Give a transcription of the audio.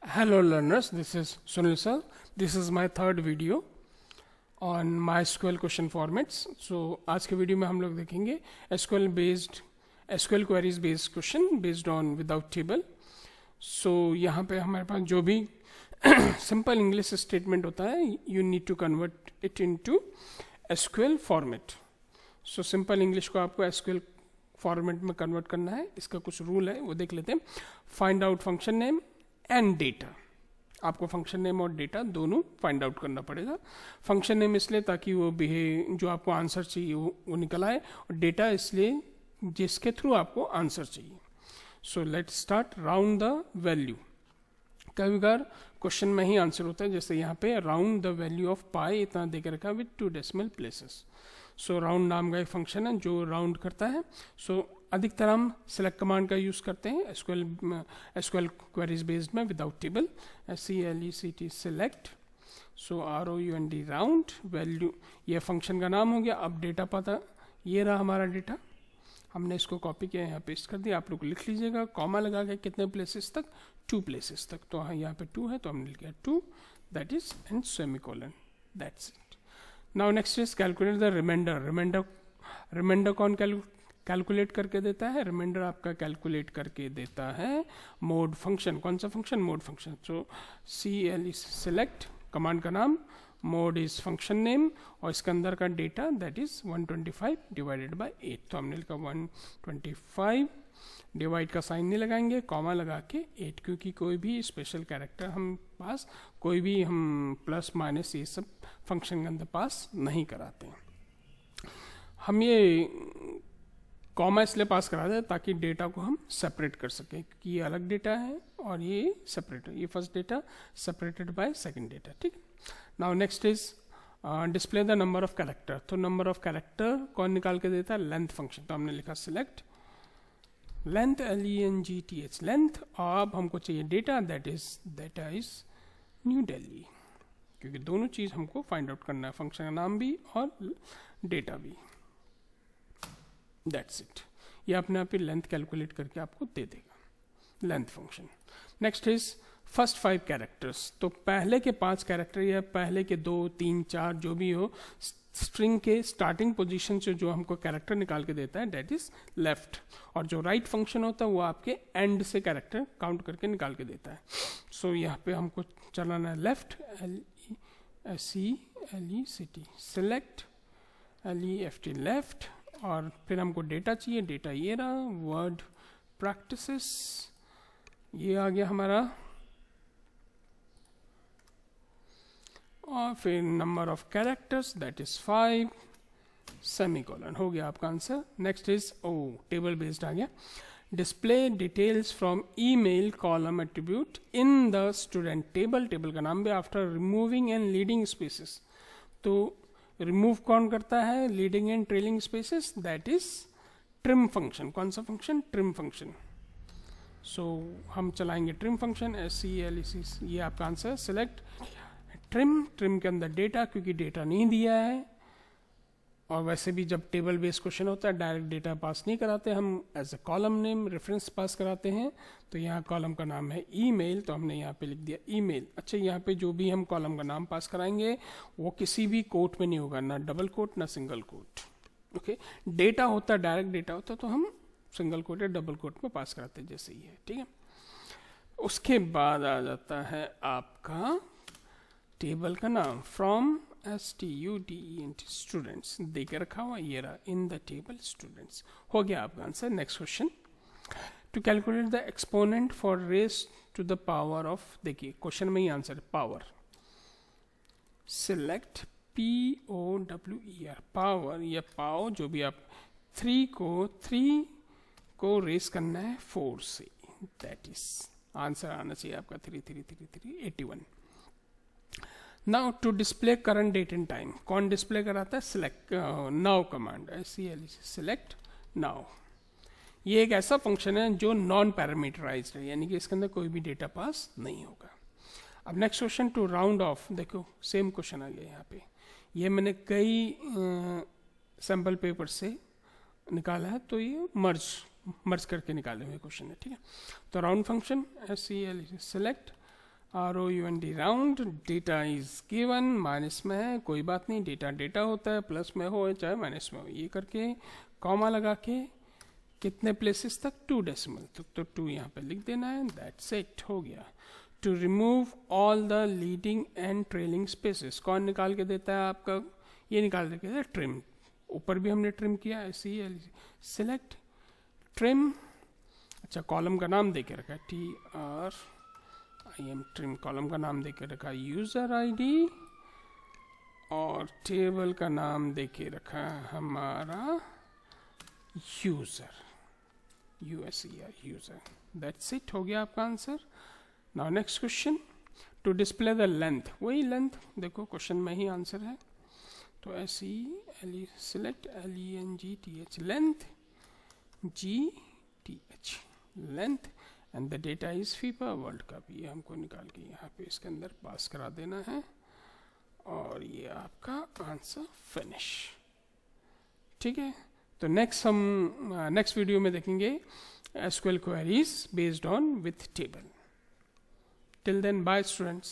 Hello learners, this is Sunil sir. This is my third video on MySQL question formats. So आज के video में हम लोग देखेंगे SQL queries based question based on without table. So यहाँ पे हमारे पास जो भी simple English statement होता है, you need to convert it into SQL format. So simple English को आपको SQL फॉर्मेट में कन्वर्ट करना है. इसका कुछ रूल है, वो देख लेते हैं. Find out function name and data. आपको फंक्शन नेम और डेटा दोनों फाइंड आउट करना पड़ेगा. फंक्शन नेम इसलिए ताकि वो जो आपको आंसर चाहिए वो निकल आए, और डेटा इसलिए जिसके थ्रू आपको आंसर चाहिए. So let's start. Round the value. कई बार क्वेश्चन में ही आंसर होता है, जैसे यहाँ पे राउंड द वैल्यू ऑफ पाई इतना देकर रखा with 2 decimal places. So round नाम का एक फंक्शन है जो राउंड करता है. सो अधिकतर हम सेलेक्ट कमांड का यूज़ करते हैं एसक्यूएल क्वेरीज बेस्ड में without table. SELECT select. So ROUND round value, ये फंक्शन का नाम हो गया. अब डेटा पता, ये रहा हमारा डेटा. हमने इसको कॉपी किया, यहाँ पेस्ट कर दिया. आप लोग लिख लीजिएगा कॉमा लगा के कितने प्लेसेस तक, 2 प्लेसेस तक. तो हाँ, यहाँ पे 2 है तो हमने लिख दिया 2, that is end semicolon. That's it. Now next is calculate the remainder. Remainder कौन कैलकुलेट करके देता है? रिमाइंडर आपका कैलकुलेट करके देता है मोड फंक्शन. कौन सा function? Mode function. So CLE select, command का नाम, मोड इज फंक्शन नेम, और इसके अंदर का data that is 125 divided by 8. तो हमने लिखा 125, डिवाइड का साइन नहीं लगाएंगे, कॉमा लगा के 8, क्योंकि कोई भी स्पेशल कैरेक्टर हम पास, कोई भी हम प्लस माइनस ये सब फंक्शन के अंदर पास नहीं कराते हैं. हम ये कॉमा इसलिए पास कराते हैं ताकि डेटा को हम सेपरेट कर सकें, क्योंकि ये अलग डेटा है और ये सेपरेट है. ये first data separated by second data. ठीक. Now next is display the number of character. तो नंबर ऑफ कैरेक्टर कौन निकाल के देता है? Length function. तो हमने लिखा सिलेक्ट लेंथ, LENGTH लेंथ. अब हमको चाहिए data, data is new Delhi, क्योंकि दोनों चीज हमको फाइंड आउट करना है, फंक्शन का नाम भी और डेटा भी. That's it. ये अपने आप ही लेंथ कैलकुलेट करके आपको दे देगा, length function. Next is first 5 characters. तो पहले के 5 कैरेक्टर या पहले के 2, 3, 4 जो भी हो, स्ट्रिंग के स्टार्टिंग पोजीशन से जो हमको कैरेक्टर निकाल के देता है दैट इज लेफ्ट, और जो राइट फंक्शन होता है वो आपके एंड से कैरेक्टर काउंट करके निकाल के देता है. सो यहाँ पे हमको चलाना है left, LECT select, LEFT left, और फिर हमको डेटा चाहिए. डेटा ये रहा, वर्ड प्रैक्टिसेस, ये आ गया हमारा, और फिर number of characters that is 5, semicolon. हो गया आपका answer. Next is table based आ गया. Display details from email column attribute in the student table. Table का नाम भी after removing and leading spaces. तो रिमूव कौन करता है? Leading and trailing spaces, that is trim function. कौन सा फंक्शन? Trim function. सो हम चलाएंगे ट्रिम फंक्शन, SELECT. ये आपका आंसर. सिलेक्ट ट्रिम के अंदर डेटा, क्योंकि डेटा नहीं दिया है, और वैसे भी जब टेबल बेस्ड क्वेश्चन होता है डायरेक्ट डेटा पास नहीं कराते, हम as a column name reference pass कराते हैं. तो यहाँ कॉलम का नाम है ईमेल, तो हमने यहाँ पे लिख दिया ईमेल. अच्छा, यहाँ पे जो भी हम कॉलम का नाम पास कराएंगे वो किसी भी कोट में नहीं होगा, ना डबल कोट ना सिंगल कोट. ओके. डेटा होता, डायरेक्ट डेटा होता तो हम सिंगल कोट या डबल कोट में पास कराते, जैसे ही है. ठीक है. उसके बाद आ जाता है आपका टेबल का नाम, फ्रॉम STUDENT स्टूडेंट्स दे के रखा हुआ, ये रहा इन द टेबल स्टूडेंट्स. हो गया आपका answer. Next question. To calculate the exponent for raise to the power of, देखिए क्वेश्चन में ही आंसर है पावर. सिलेक्ट POWER पावर, या पाओ जो भी आप 3 को रेस करना है 4 से, दैट इज आंसर आना चाहिए आपका 81. Now to display current date and time. कौन डिस्प्ले कराता है? Select now command, SELECT select now. ये एक ऐसा फंक्शन है जो नॉन पैरामीटराइज्ड है, यानी कि इसके अंदर कोई भी डेटा पास नहीं होगा. अब next question, to round off. देखो सेम क्वेश्चन आ गया यहाँ पे. ये मैंने कई सैम्पल पेपर से निकाला है, तो ये मर्ज करके निकाले हुए क्वेश्चन है. ठीक है. तो round function, SELECT select ROUND round, data is given, minus में है कोई बात नहीं, डेटा डेटा होता है, प्लस में हो चाहे माइनस में हो, ये करके कॉमा लगा के कितने प्लेसेस तक, 2 डेसिमल तक, तो 2 यहाँ पे लिख देना है, दैट्स इट, हो गया। To remove all the leading and trailing spaces, कौन निकाल के देता है आपका, ये निकाल के देता है ट्रिम, ऊपर भी हमने ट्रिम किया, ऐसे ही सिलेक्ट ट्रिम, अच्छा कॉलम का नाम दे के रखा है TRIM ट्रिम, कॉलम का नाम दे के रखा है यूजर ID, और टेबल का नाम दे के रखा है हमारा user, USER user, that's it, हो गया आपका answer. Now next question, to display the length, वही लेंथ देखो क्वेश्चन में ही आंसर है, तो SELE select LENGTH length, GTH length, and the data is FIFA world cup, ये हमको निकाल के यहाँ पे इसके अंदर पास करा देना है, और ये आपका आंसर फिनिश, ठीक है। तो नेक्स्ट वीडियो में देखेंगे SQL queries based on with table. Till then, bye students.